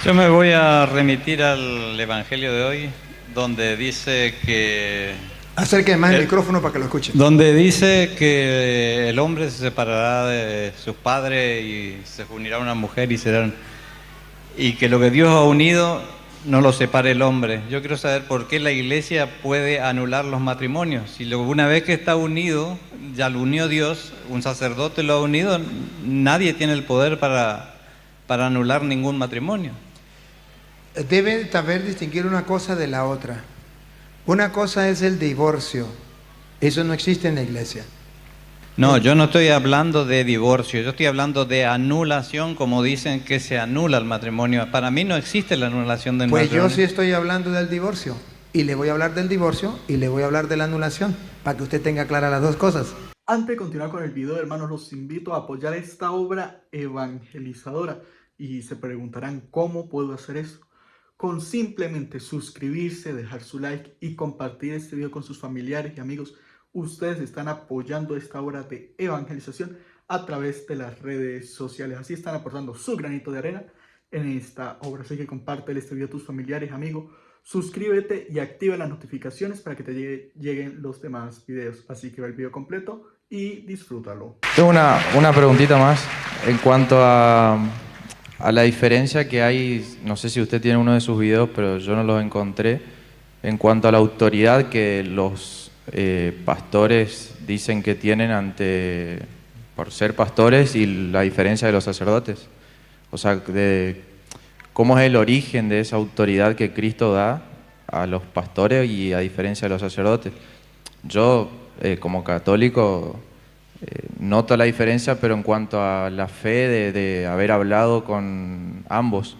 Yo me voy a remitir al Evangelio de hoy, donde dice que... Acerque más el micrófono para que lo escuchen. Donde dice que el hombre se separará de sus padres y se unirá a una mujer y serán... Y que lo que Dios ha unido no lo separe el hombre. Yo quiero saber por qué la iglesia puede anular los matrimonios. Si una vez que está unido, ya lo unió Dios, un sacerdote lo ha unido, nadie tiene el poder para anular ningún matrimonio. Debe saber distinguir una cosa de la otra. Una cosa es el divorcio. Eso no existe en la iglesia. No, yo no estoy hablando de divorcio, yo estoy hablando de anulación, como dicen que se anula el matrimonio. Para mí no existe la anulación del matrimonio. Pues yo sí estoy hablando del divorcio. Y le voy a hablar del divorcio y le voy a hablar de la anulación, para que usted tenga claras las dos cosas. Antes de continuar con el video, hermanos, los invito a apoyar esta obra evangelizadora. Y se preguntarán, ¿cómo puedo hacer eso? Con simplemente suscribirse, dejar su like y compartir este video con sus familiares y amigos. Ustedes están apoyando esta obra de evangelización a través de las redes sociales. Así están aportando su granito de arena en esta obra. Así que comparte este video a tus familiares, amigos. Suscríbete y activa las notificaciones para que te lleguen los demás videos. Así que ve el video completo y disfrútalo. Tengo una preguntita más en cuanto a la diferencia que hay, no sé si usted tiene uno de sus videos, pero yo no los encontré, en cuanto a la autoridad que los pastores dicen que tienen por ser pastores y la diferencia de los sacerdotes. O sea, cómo es el origen de esa autoridad que Cristo da a los pastores y a diferencia de los sacerdotes. Yo, como católico, noto la diferencia, pero en cuanto a la fe de haber hablado con ambos,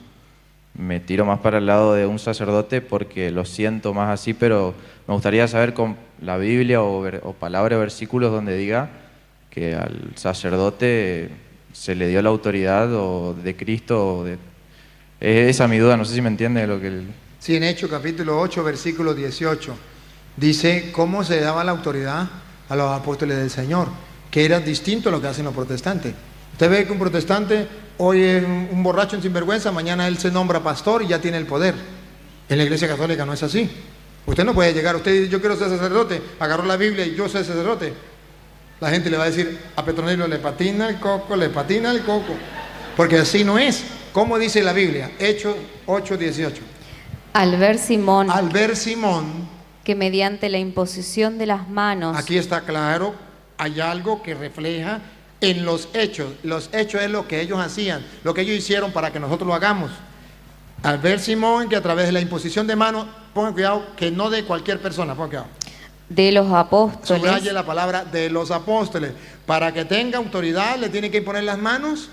me tiro más para el lado de un sacerdote porque lo siento más así, pero me gustaría saber con la Biblia o palabra o versículos donde diga que al sacerdote se le dio la autoridad o de Cristo. Esa es mi duda, no sé si me entiende lo que... Sí, en Hechos capítulo 8, versículo 18, dice cómo se daba la autoridad a los apóstoles del Señor, que era distinto a lo que hacen los protestantes. Usted ve que un protestante hoy es un borracho, un sinvergüenza, mañana él se nombra pastor y ya tiene el poder. En la iglesia católica no es así. Usted no puede llegar, yo quiero ser sacerdote, agarró la Biblia y yo soy sacerdote. La gente le va a decir, a Petronilo le patina el coco, porque así no es. ¿Cómo dice la Biblia? Hechos 8, 18. Al ver Simón, que mediante la imposición de las manos... Aquí está claro, hay algo que refleja en los hechos. Los hechos es lo que ellos hacían, lo que ellos hicieron para que nosotros lo hagamos. Al ver Simón que a través de la imposición de manos, pongan cuidado que no de cualquier persona, pongan cuidado. De los apóstoles. Subraye la palabra de los apóstoles. Para que tenga autoridad le tiene que imponer las manos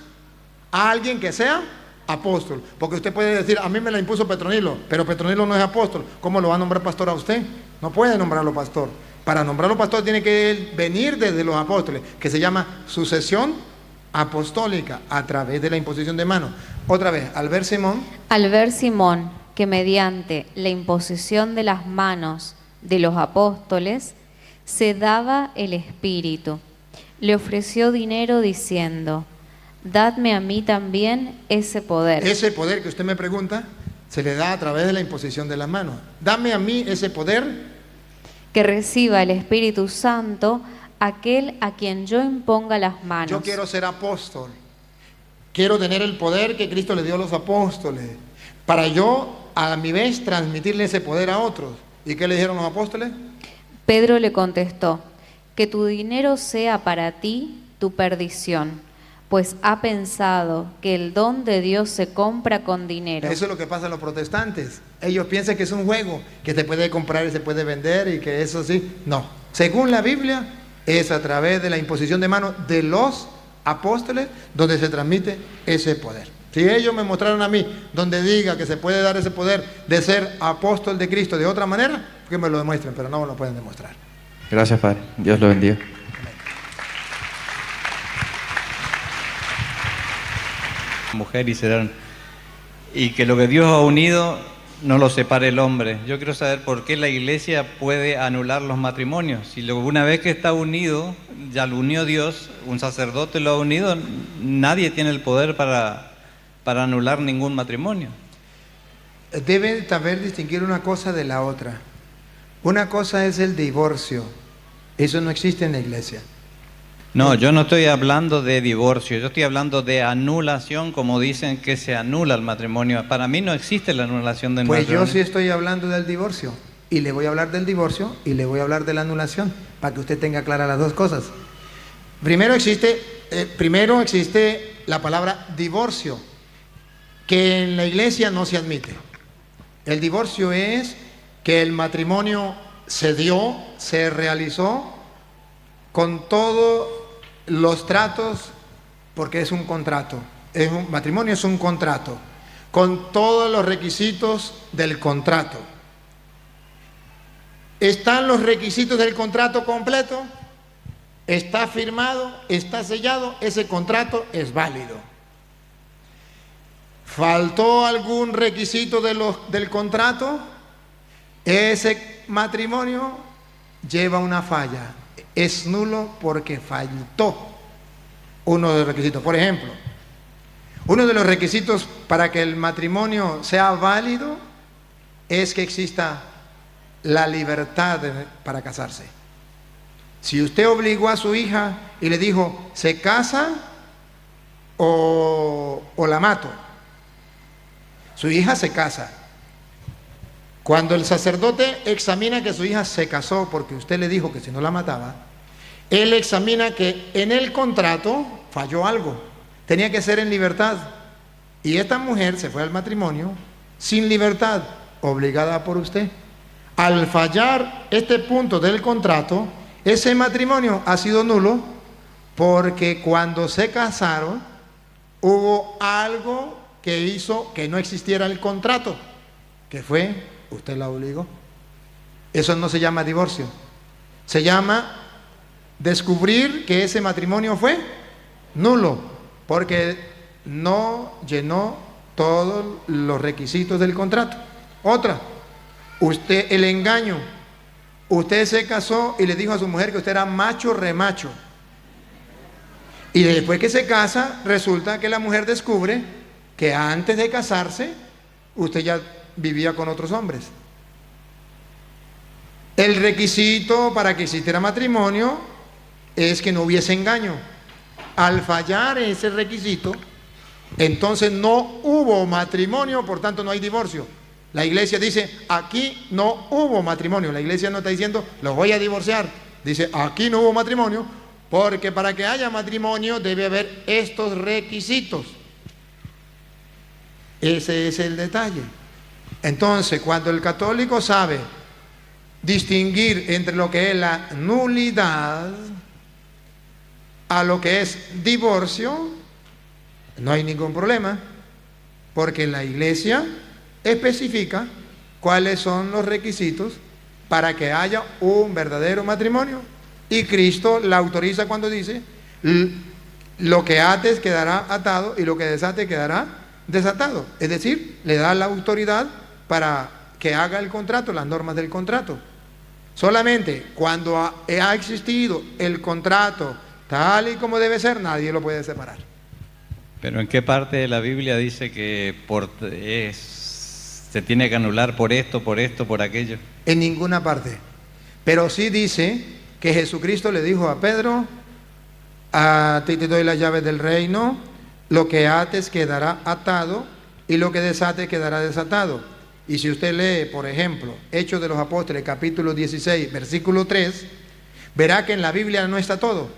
a alguien que sea apóstol. Porque usted puede decir, a mí me la impuso Petronilo, pero Petronilo no es apóstol. ¿Cómo lo va a nombrar pastor a usted? No puede nombrarlo pastor. Para nombrarlo pastor tiene que venir desde los apóstoles, que se llama sucesión apostólica a través de la imposición de manos. Otra vez, al ver Simón que mediante la imposición de las manos de los apóstoles se daba el Espíritu, le ofreció dinero diciendo, dadme a mí también ese poder. Ese poder que usted me pregunta se le da a través de la imposición de las manos. Dame a mí ese poder, que reciba el Espíritu Santo aquel a quien yo imponga las manos. Yo quiero ser apóstol, quiero tener el poder que Cristo le dio a los apóstoles, para yo a mi vez transmitirle ese poder a otros. ¿Y qué le dijeron los apóstoles? Pedro le contestó, que tu dinero sea para ti tu perdición, pues ha pensado que el don de Dios se compra con dinero. Eso es lo que pasa a los protestantes. Ellos piensan que es un juego, que se puede comprar y se puede vender y que eso sí. No. Según la Biblia, es a través de la imposición de manos de los apóstoles donde se transmite ese poder. Si ellos me mostraron a mí donde diga que se puede dar ese poder de ser apóstol de Cristo de otra manera, que me lo demuestren, pero no me lo pueden demostrar. Gracias, Padre. Dios lo bendiga. Mujer y serán... Y que lo que Dios ha unido no lo separe el hombre. Yo quiero saber por qué la iglesia puede anular los matrimonios. Si una vez que está unido, ya lo unió Dios, un sacerdote lo ha unido, nadie tiene el poder para anular ningún matrimonio. deben saber distinguir una cosa de la otra. Una cosa es el divorcio. Eso no existe en la iglesia. No, yo no estoy hablando de divorcio, yo estoy hablando de anulación, como dicen que se anula el matrimonio. Para mí no existe la anulación del Pues matrimonio. yo sí estoy hablando del divorcio. Y le voy a hablar del divorcio y le voy a hablar de la anulación, para que usted tenga claras las dos cosas. Primero existe la palabra divorcio, que en la iglesia no se admite. El divorcio es que el matrimonio se dio, se realizó con todos los tratos, porque es un contrato. Matrimonio es un contrato, con todos los requisitos del contrato. ¿Están los requisitos del contrato completo? ¿Está firmado? ¿Está sellado? Ese contrato es válido. ¿Faltó algún requisito del contrato? Ese matrimonio lleva una falla. Es nulo porque faltó uno de los requisitos. Por ejemplo, uno de los requisitos para que el matrimonio sea válido es que exista la libertad para casarse. Si usted obligó a su hija y le dijo, ¿se casa o la mato? Su hija se casa. Cuando el sacerdote examina que su hija se casó porque usted le dijo que si no la mataba, él examina que en el contrato falló algo. Tenía que ser en libertad. Y esta mujer se fue al matrimonio sin libertad, obligada por usted. Al fallar este punto del contrato, ese matrimonio ha sido nulo porque cuando se casaron hubo algo que hizo que no existiera el contrato, que fue, usted la obligó. Eso no se llama divorcio, se llama descubrir que ese matrimonio fue nulo porque no llenó todos los requisitos del contrato. Otra, el engaño. Usted se casó y le dijo a su mujer que usted era macho remacho. Y después que se casa, resulta que la mujer descubre que antes de casarse, usted ya vivía con otros hombres. El requisito para que existiera matrimonio es que no hubiese engaño. Al fallar ese requisito, entonces no hubo matrimonio, por tanto no hay divorcio. La iglesia dice, aquí no hubo matrimonio. La iglesia no está diciendo, los voy a divorciar. Dice, aquí no hubo matrimonio, porque para que haya matrimonio debe haber estos requisitos. Ese es el detalle. Entonces, cuando el católico sabe distinguir entre lo que es la nulidad a lo que es divorcio, no hay ningún problema, porque la iglesia especifica cuáles son los requisitos para que haya un verdadero matrimonio, y Cristo la autoriza cuando dice, lo que ates quedará atado y lo que desates quedará desatado. Es decir, le da la autoridad para que haga el contrato, las normas del contrato. Solamente cuando ha existido el contrato tal y como debe ser, nadie lo puede separar. Pero ¿en qué parte de la Biblia dice que se tiene que anular por esto, por aquello? En ninguna parte. Pero sí dice que Jesucristo le dijo a Pedro, a ti te doy las llaves del reino, lo que ates quedará atado y lo que desates quedará desatado. Y si usted lee, por ejemplo, Hechos de los Apóstoles, capítulo 16, versículo 3, verá que en la Biblia no está todo.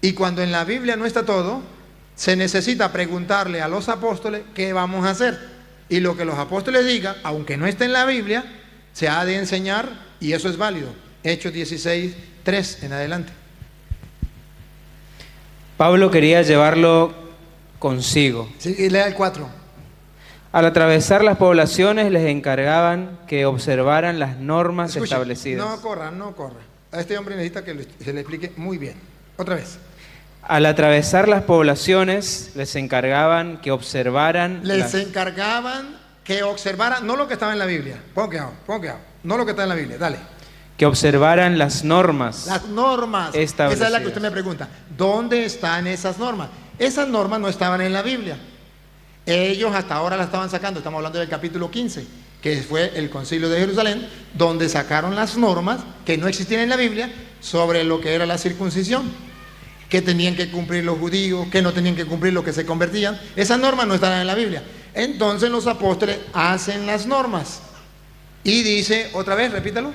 Y cuando en la Biblia no está todo, se necesita preguntarle a los apóstoles qué vamos a hacer. Y lo que los apóstoles digan, aunque no esté en la Biblia, se ha de enseñar, y eso es válido. Hechos 16, 3 en adelante. Pablo quería llevarlo consigo. Sí, y lea el 4. Al atravesar las poblaciones les encargaban que observaran las normas Escuche, establecidas. no corra. A este hombre necesita que se le explique muy bien. Otra vez. Al atravesar las poblaciones les encargaban que observaran Encargaban que observaran, no lo que estaba en la Biblia. Pon cuidado, no lo que está en la Biblia, dale. que observaran las normas. Las normas. Esa es la que usted me pregunta. ¿Dónde están esas normas? Esas normas no estaban en la Biblia. Ellos hasta ahora la estaban sacando, estamos hablando del capítulo 15, que fue el concilio de Jerusalén, donde sacaron las normas que no existían en la Biblia sobre lo que era la circuncisión, que tenían que cumplir los judíos, que no tenían que cumplir los que se convertían. Esas normas no estaban en la Biblia. Entonces los apóstoles hacen las normas. Y dice, otra vez, repítalo.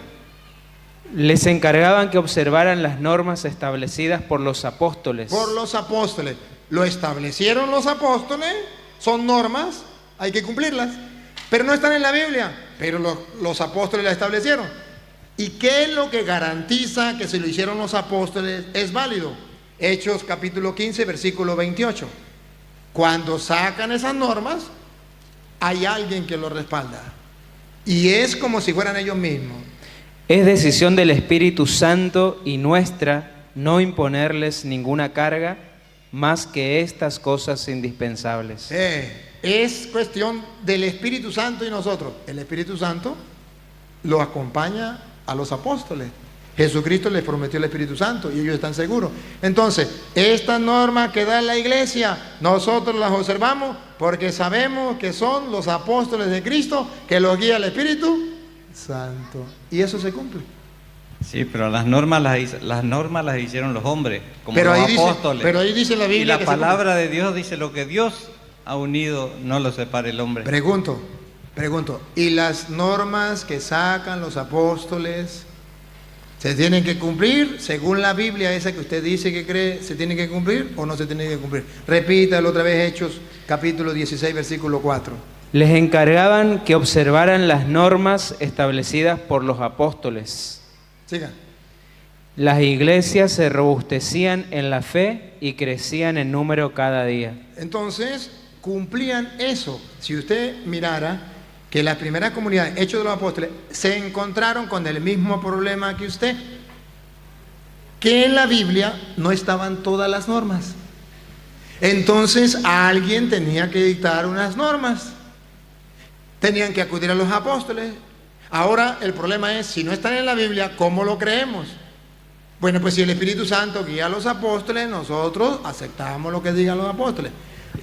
Les encargaban que observaran las normas establecidas por los apóstoles. Por los apóstoles. Lo establecieron los apóstoles, son normas, hay que cumplirlas. Pero no están en la Biblia, pero los apóstoles las establecieron. ¿Y qué es lo que garantiza que si lo hicieron los apóstoles es válido? Hechos capítulo 15, versículo 28. Cuando sacan esas normas, hay alguien que lo respalda. Y es como si fueran ellos mismos. Es decisión del Espíritu Santo y nuestra no imponerles ninguna carga más que estas cosas indispensables. Es cuestión del Espíritu Santo y nosotros. El Espíritu Santo lo acompaña a los apóstoles. Jesucristo les prometió el Espíritu Santo y ellos están seguros. Entonces, estas normas que da la iglesia, nosotros las observamos porque sabemos que son los apóstoles de Cristo que los guía el Espíritu Santo. Y eso se cumple. Sí, pero las normas las hicieron los hombres, como Pero los ahí apóstoles. pero ahí dice la Biblia y la que palabra de Dios dice: lo que Dios ha unido, no lo separe el hombre. Pregunto, ¿y las normas que sacan los apóstoles se tienen que cumplir según la Biblia esa que usted dice que cree? ¿Se tienen que cumplir o no se tienen que cumplir? Repítalo otra vez, Hechos capítulo 16, versículo 4. Les encargaban que observaran las normas establecidas por los apóstoles. Siga. Las iglesias se robustecían en la fe y crecían en número cada día. Entonces, cumplían eso. Si usted mirara que las primeras comunidades, Hechos de los Apóstoles, se encontraron con el mismo problema que usted, que en la Biblia no estaban todas las normas. Entonces, alguien tenía que dictar unas normas. Tenían que acudir a los apóstoles. Ahora, el problema es, si no están en la Biblia, ¿cómo lo creemos? Bueno, pues si el Espíritu Santo guía a los apóstoles, nosotros aceptamos lo que digan los apóstoles.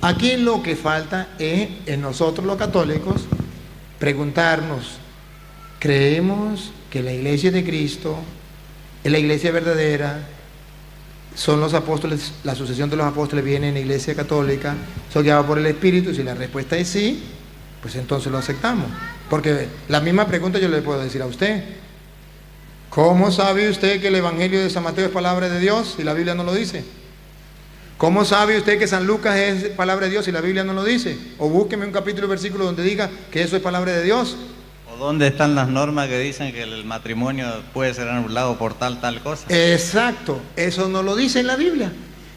Aquí lo que falta es, en nosotros los católicos, preguntarnos, ¿creemos que la iglesia de Cristo es la iglesia verdadera? ¿Son los apóstoles, la sucesión de los apóstoles viene en la iglesia católica? ¿Son guiados por el Espíritu? Si la respuesta es sí, pues entonces lo aceptamos. Porque la misma pregunta yo le puedo decir a usted. ¿Cómo sabe usted que el Evangelio de San Mateo es palabra de Dios si la Biblia no lo dice? ¿Cómo sabe usted que San Lucas es palabra de Dios si la Biblia no lo dice? O búsqueme un capítulo o versículo donde diga que eso es palabra de Dios. ¿O dónde están las normas que dicen que el matrimonio puede ser anulado por tal cosa? Exacto, eso no lo dice en la Biblia.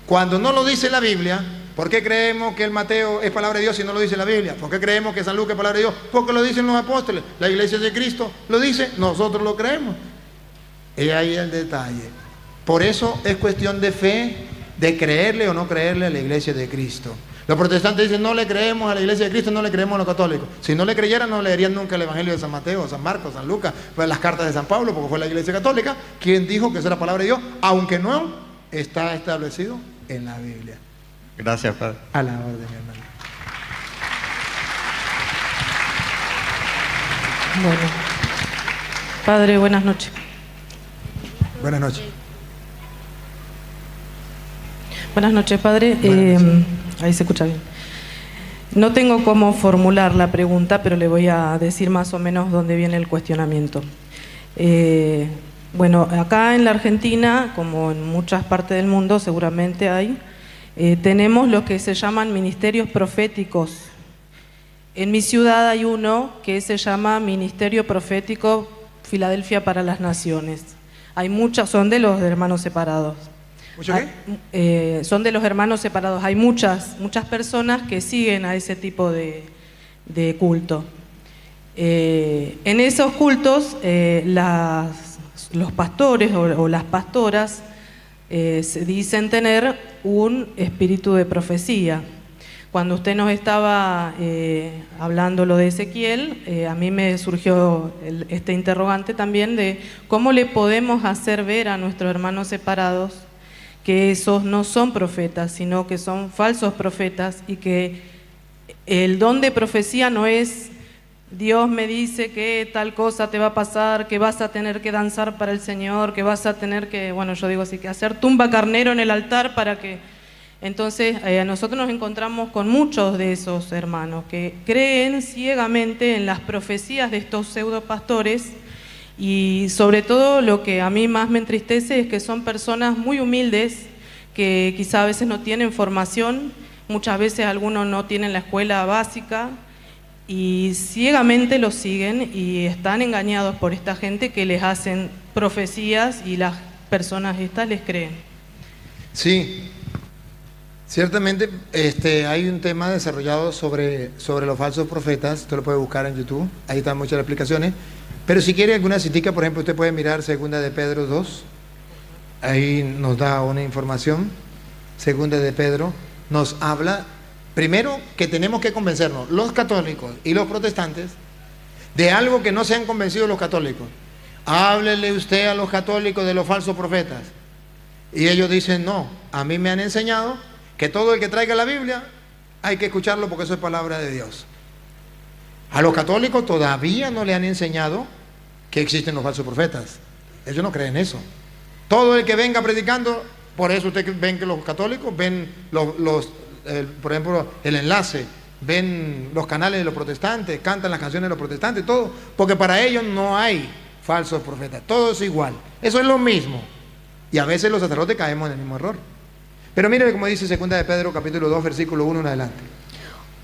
Cuando no lo dice la Biblia, ¿por qué creemos que el Mateo es palabra de Dios si no lo dice la Biblia? ¿Por qué creemos que San Lucas es palabra de Dios? Porque lo dicen los apóstoles. La iglesia de Cristo lo dice, nosotros lo creemos. Y ahí el detalle. Por eso es cuestión de fe, de creerle o no creerle a la iglesia de Cristo. Los protestantes dicen, no le creemos a la iglesia de Cristo, no le creemos a los católicos. Si no le creyeran, no leerían nunca el Evangelio de San Mateo, San Marcos, San Lucas, pues las cartas de San Pablo, porque fue la iglesia católica quien dijo que esa era palabra de Dios, aunque no está establecido en la Biblia. Gracias, Padre. A la orden, hermano. Bueno, Padre, buenas noches. Buenas noches. Buenas noches, Padre. Buenas noches. Ahí se escucha bien. No tengo cómo formular la pregunta, pero le voy a decir más o menos dónde viene el cuestionamiento. Bueno, acá en la Argentina, como en muchas partes del mundo, seguramente hay, tenemos lo que se llaman ministerios proféticos. En mi ciudad hay uno que se llama Ministerio Profético Filadelfia para las Naciones. Hay muchas, son de los hermanos separados. ¿Mucho qué? Son de los hermanos separados. Hay muchas personas que siguen a ese tipo de culto. En esos cultos, los pastores o las pastoras se dicen tener un espíritu de profecía. Cuando usted nos estaba hablando lo de Ezequiel, a mí me surgió este interrogante también de cómo le podemos hacer ver a nuestros hermanos separados que esos no son profetas, sino que son falsos profetas y que el don de profecía no es Dios me dice que tal cosa te va a pasar, que vas a tener que danzar para el Señor, que vas a tener que, bueno, yo digo así, que hacer tumba carnero en el altar para que... Entonces, nosotros nos encontramos con muchos de esos hermanos que creen ciegamente en las profecías de estos pseudopastores y sobre todo lo que a mí más me entristece es que son personas muy humildes que quizá a veces no tienen formación, muchas veces algunos no tienen la escuela básica, y ciegamente los siguen y están engañados por esta gente que les hacen profecías y las personas estas les creen. Sí, ciertamente hay un tema desarrollado sobre los falsos profetas, usted lo puede buscar en YouTube, ahí están muchas explicaciones, pero si quiere alguna citica, por ejemplo, usted puede mirar 2 de Pedro 2, ahí nos da una información. 2 de Pedro nos habla primero que tenemos que convencernos, los católicos y los protestantes, de algo que no se han convencido los católicos. Háblele usted a los católicos de los falsos profetas. Y ellos dicen, no, a mí me han enseñado que todo el que traiga la Biblia hay que escucharlo porque eso es palabra de Dios. A los católicos todavía no le han enseñado que existen los falsos profetas. Ellos no creen eso. Todo el que venga predicando, por eso ustedes ven que los católicos ven por ejemplo, el enlace, ven los canales de los protestantes, cantan las canciones de los protestantes, todo, porque para ellos no hay falsos profetas, todo es igual, eso es lo mismo, y a veces los sacerdotes caemos en el mismo error. Pero mire como dice 2 de Pedro capítulo 2 versículo 1 en adelante.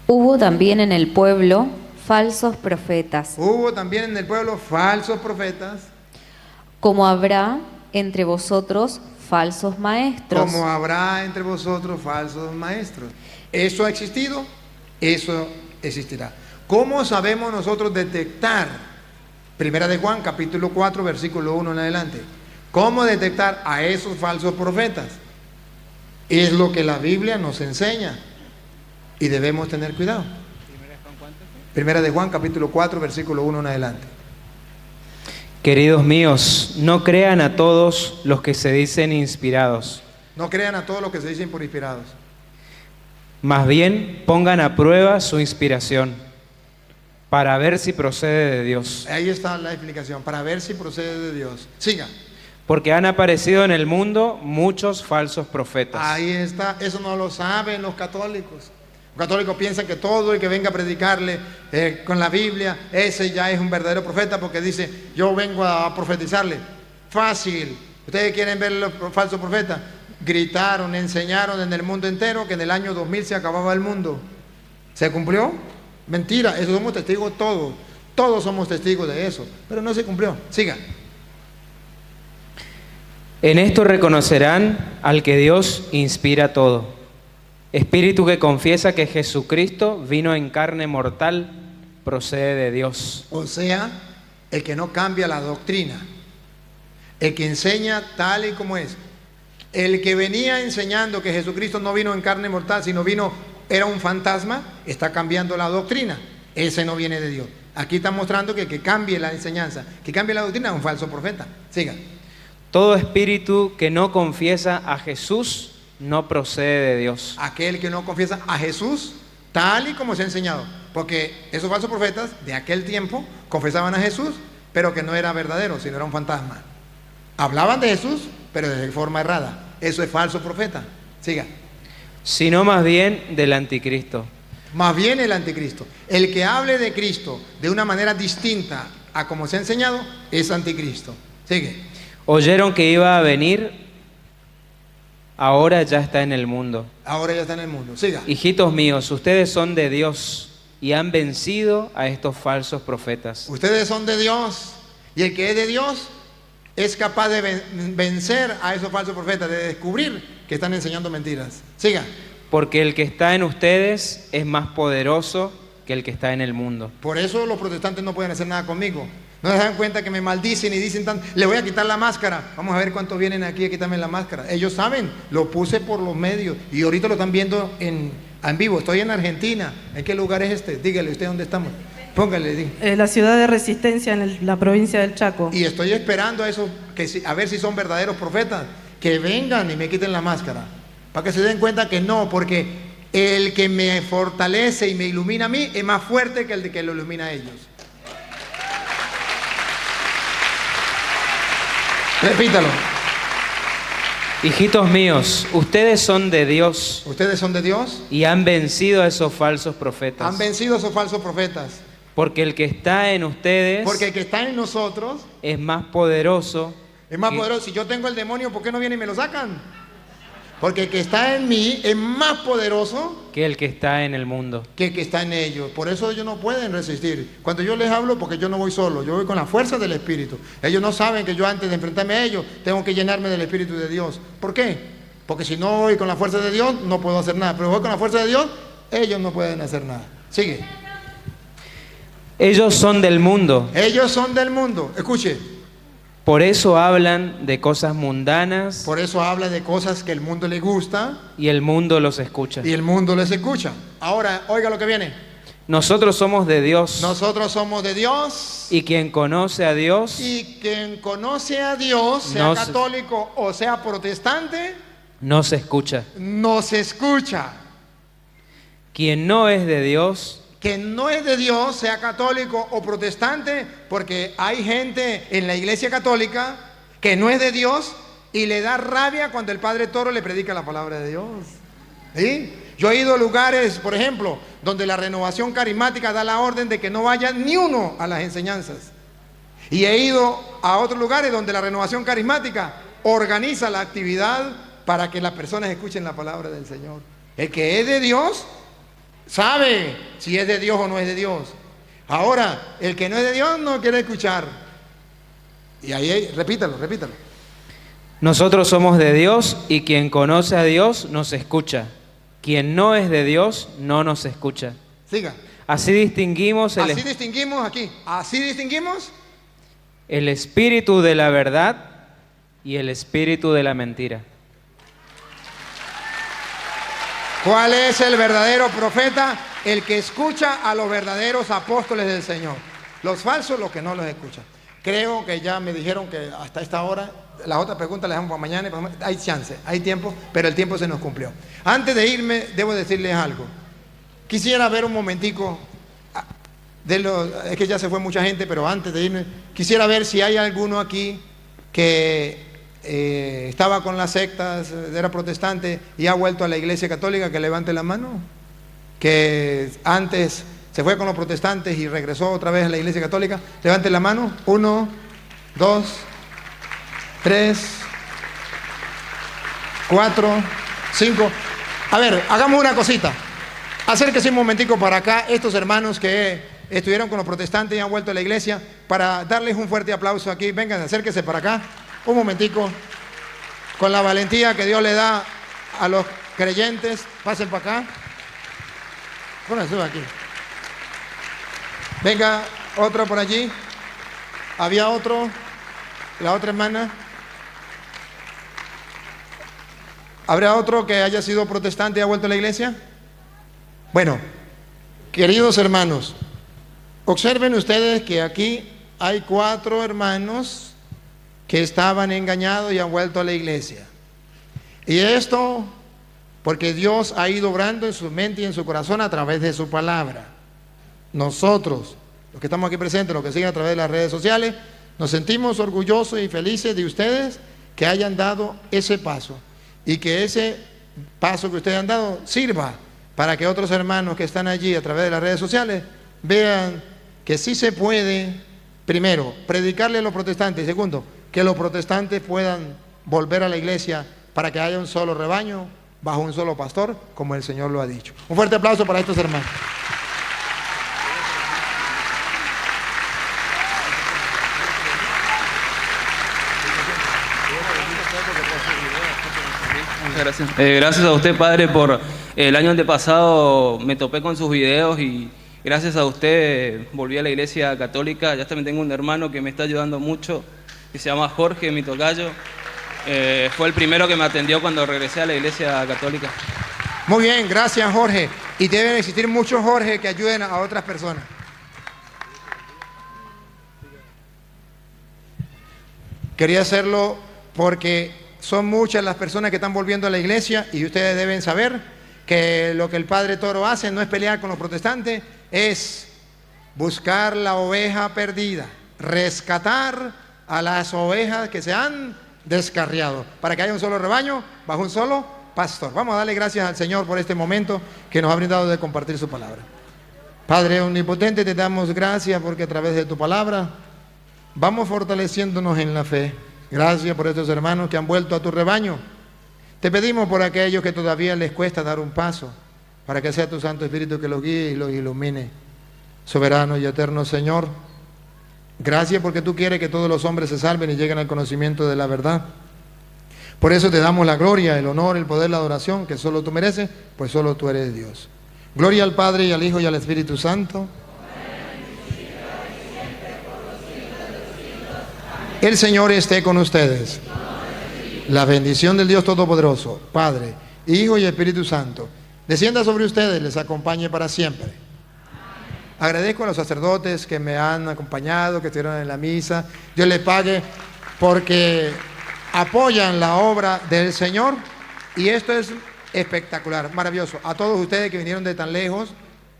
Hubo también en el pueblo falsos profetas. Hubo también en el pueblo falsos profetas. Como habrá entre vosotros falsos maestros. Como habrá entre vosotros falsos maestros. Eso ha existido, eso existirá. ¿Cómo sabemos nosotros detectar? 1 de Juan, capítulo 4, versículo 1 en adelante. ¿Cómo detectar a esos falsos profetas? Es lo que la Biblia nos enseña y debemos tener cuidado. 1 de Juan, capítulo 4, versículo 1 en adelante. Queridos míos, no crean a todos los que se dicen inspirados. No crean a todos los que se dicen por inspirados. Más bien pongan a prueba su inspiración para ver si procede de Dios. Ahí está la explicación, para ver si procede de Dios. Siga. Porque han aparecido en el mundo muchos falsos profetas. Ahí está, eso no lo saben los católicos. Los católicos piensan que todo el que venga a predicarle con la Biblia, ese ya es un verdadero profeta porque dice, yo vengo a profetizarle. Fácil. ¿Ustedes quieren ver los falsos profetas? Gritaron, enseñaron en el mundo entero que en el año 2000 se acababa el mundo. ¿Se cumplió? Mentira, eso somos testigos todos. Todos somos testigos de eso, pero no se cumplió. Siga. En esto reconocerán al que Dios inspira todo. Espíritu que confiesa que Jesucristo vino en carne mortal, procede de Dios. O sea, el que no cambia la doctrina, el que enseña tal y como es, el que venía enseñando que Jesucristo no vino en carne mortal, sino era un fantasma, está cambiando la doctrina. Ese no viene de Dios. Aquí está mostrando que el que cambie la enseñanza, que cambie la doctrina, es un falso profeta. Siga. Todo espíritu que no confiesa a Jesús no procede de Dios. Aquel que no confiesa a Jesús tal y como se ha enseñado, porque esos falsos profetas de aquel tiempo confesaban a Jesús, pero que no era verdadero, sino era un fantasma. Hablaban de Jesús, pero de forma errada. Eso es falso profeta. Siga. Sino más bien del anticristo. Más bien el anticristo. El que hable de Cristo de una manera distinta a como se ha enseñado es anticristo. Sigue. Oyeron que iba a venir, ahora ya está en el mundo. Ahora ya está en el mundo. Siga. Hijitos míos, ustedes son de Dios y han vencido a estos falsos profetas. Ustedes son de Dios y el que es de Dios es capaz de vencer a esos falsos profetas, de descubrir que están enseñando mentiras. Siga. Porque el que está en ustedes es más poderoso que el que está en el mundo. Por eso los protestantes no pueden hacer nada conmigo. No se dan cuenta que me maldicen y dicen le voy a quitar la máscara. Vamos a ver cuántos vienen aquí a quitarme la máscara. Ellos saben, lo puse por los medios y ahorita lo están viendo en vivo. Estoy en Argentina. ¿En qué lugar es este? Dígale usted dónde estamos. Póngale, dígale. La ciudad de Resistencia en la provincia del Chaco. Y estoy esperando a eso, a ver si son verdaderos profetas, que vengan y me quiten la máscara, para que se den cuenta que no, porque El que me fortalece y me ilumina a mí es más fuerte que el de que lo ilumina a ellos. Repítalo. Hijitos míos, ustedes son de Dios Ustedes son de Dios. y han vencido a esos falsos profetas. Han vencido a esos falsos profetas. Porque el que está en ustedes Porque el que está en nosotros es más poderoso. es más que- poderoso. Si yo tengo el demonio, ¿por qué no vienen y me lo sacan? Porque el que está en mí es más poderoso que el que está en el mundo. que el que está en ellos. Por eso ellos no pueden resistir. Cuando yo les hablo, porque yo no voy solo, yo voy con la fuerza del Espíritu. Ellos no saben que yo antes de enfrentarme a ellos, tengo que llenarme del Espíritu de Dios. ¿Por qué? Porque si no voy con la fuerza de Dios, no puedo hacer nada. Pero voy con la fuerza de Dios, ellos no pueden hacer nada. Sigue. Ellos son del mundo, Ellos son del mundo. Escuche. por eso hablan de cosas mundanas Por eso habla de cosas que el mundo le gusta y el mundo los escucha. y el mundo les escucha. Ahora, oiga lo que viene. Nosotros somos de Dios Nosotros somos de Dios. y quien conoce a Dios Y quien conoce a Dios, sea No se- católico o sea protestante, no se escucha. nos escucha. Quien no es de Dios Que no es de Dios, sea católico o protestante, porque hay gente en la iglesia católica que no es de Dios y le da rabia cuando el Padre Toro le predica la palabra de Dios. ¿Sí? Yo he ido a lugares, por ejemplo, donde la renovación carismática da la orden de que no vaya ni uno a las enseñanzas. Y he ido a otros lugares donde la renovación carismática organiza la actividad para que las personas escuchen la palabra del Señor. El que es de Dios sabe si es de Dios o no es de Dios. Ahora, el que no es de Dios no quiere escuchar. Y ahí, repítalo. Nosotros somos de Dios y quien conoce a Dios nos escucha. Quien no es de Dios no nos escucha. Siga. Así distinguimos Así distinguimos aquí. Así distinguimos el espíritu de la verdad y el espíritu de la mentira. cuál es el verdadero profeta, el que escucha a los verdaderos apóstoles del Señor. Los falsos, los que no los escuchan. Creo que ya me dijeron que hasta esta hora, las otras preguntas las dejamos para mañana. Hay chance, hay tiempo, pero el tiempo se nos cumplió. Antes de irme, debo decirles algo. Quisiera ver un momentico, es que ya se fue mucha gente, pero antes de irme, quisiera ver si hay alguno aquí que estaba con las sectas, era protestante y ha vuelto a la iglesia católica, que levante la mano. Que antes se fue con los protestantes y regresó otra vez a la iglesia católica. Levante la mano. 1, 2, 3, 4, 5. A ver, hagamos una cosita. Acérquese un momentico para acá, estos hermanos que estuvieron con los protestantes y han vuelto a la iglesia, para darles un fuerte aplauso aquí. Vengan, acérquese para acá, un momentico. Con la valentía que Dios le da a los creyentes, pasen para acá. Pónganse aquí. Venga, otro por allí. Había otro, la otra hermana. ¿Habrá otro que haya sido protestante y ha vuelto a la iglesia? Bueno, queridos hermanos, observen ustedes que aquí hay 4 hermanos que estaban engañados y han vuelto a la iglesia. Y esto porque Dios ha ido obrando en su mente y en su corazón a través de su palabra. Nosotros, los que estamos aquí presentes, los que siguen a través de las redes sociales, nos sentimos orgullosos y felices de ustedes que hayan dado ese paso, y que ese paso que ustedes han dado sirva para que otros hermanos que están allí a través de las redes sociales vean que sí se puede, primero, predicarle a los protestantes, y segundo, que los protestantes puedan volver a la iglesia para que haya un solo rebaño bajo un solo pastor, como el Señor lo ha dicho. Un fuerte aplauso para estos hermanos. Muchas gracias. Gracias a usted, padre, por el año antepasado me topé con sus videos y gracias a usted volví a la iglesia católica. Ya también tengo un hermano que me está ayudando mucho, que se llama Jorge, mi tocayo. Fue el primero que me atendió cuando regresé a la iglesia católica. Muy bien, gracias Jorge. Y deben existir muchos Jorge que ayuden a otras personas. Quería hacerlo porque son muchas las personas que están volviendo a la iglesia, y ustedes deben saber que lo que el Padre Toro hace no es pelear con los protestantes, es buscar la oveja perdida, rescatar a las ovejas que se han descarriado, para que haya un solo rebaño bajo un solo pastor. Vamos a darle gracias al Señor por este momento que nos ha brindado de compartir su palabra. Padre omnipotente, te damos gracias porque a través de tu palabra vamos fortaleciéndonos en la fe. Gracias por estos hermanos que han vuelto a tu rebaño. Te pedimos por aquellos que todavía les cuesta dar un paso, para que sea tu Santo Espíritu que los guíe y los ilumine. Soberano y eterno Señor, gracias porque tú quieres que todos los hombres se salven y lleguen al conocimiento de la verdad. Por eso te damos la gloria, el honor, el poder, la adoración que solo tú mereces, pues solo tú eres Dios. Gloria al Padre y al Hijo y al Espíritu Santo. El Señor esté con ustedes. La bendición del Dios Todopoderoso, Padre, Hijo y Espíritu Santo, descienda sobre ustedes, les acompañe para siempre. Agradezco a los sacerdotes que me han acompañado, que estuvieron en la misa. Dios les pague porque apoyan la obra del Señor y esto es espectacular, maravilloso. A todos ustedes que vinieron de tan lejos,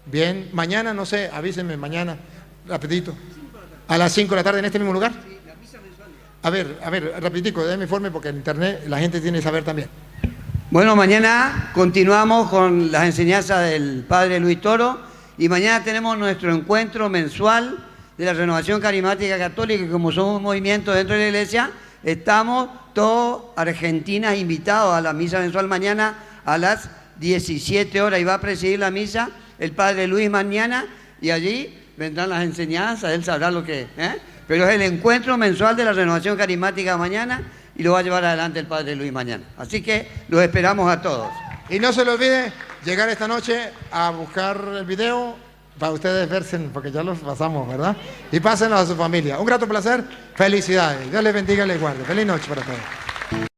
bien, mañana, no sé, avísenme mañana, rapidito, a las 5 de la tarde en este mismo lugar. A ver, rapidito, déme informe porque en internet la gente tiene que saber también. Bueno, mañana continuamos con las enseñanzas del Padre Luis Toro y mañana tenemos nuestro encuentro mensual de la Renovación Carismática Católica, y como somos un movimiento dentro de la iglesia, estamos todos argentinas invitados a la misa mensual mañana a las 17 horas y va a presidir la misa el Padre Luis mañana y allí vendrán las enseñanzas, él sabrá lo que pero es el encuentro mensual de la Renovación Carismática mañana y lo va a llevar adelante el Padre Luis mañana. Así que los esperamos a todos. Y no se lo olvide llegar esta noche a buscar el video para ustedes verse, porque ya los pasamos, ¿verdad? Y pásenlo a su familia. Un grato placer, felicidades. Dios les bendiga y les guarde. Feliz noche para todos.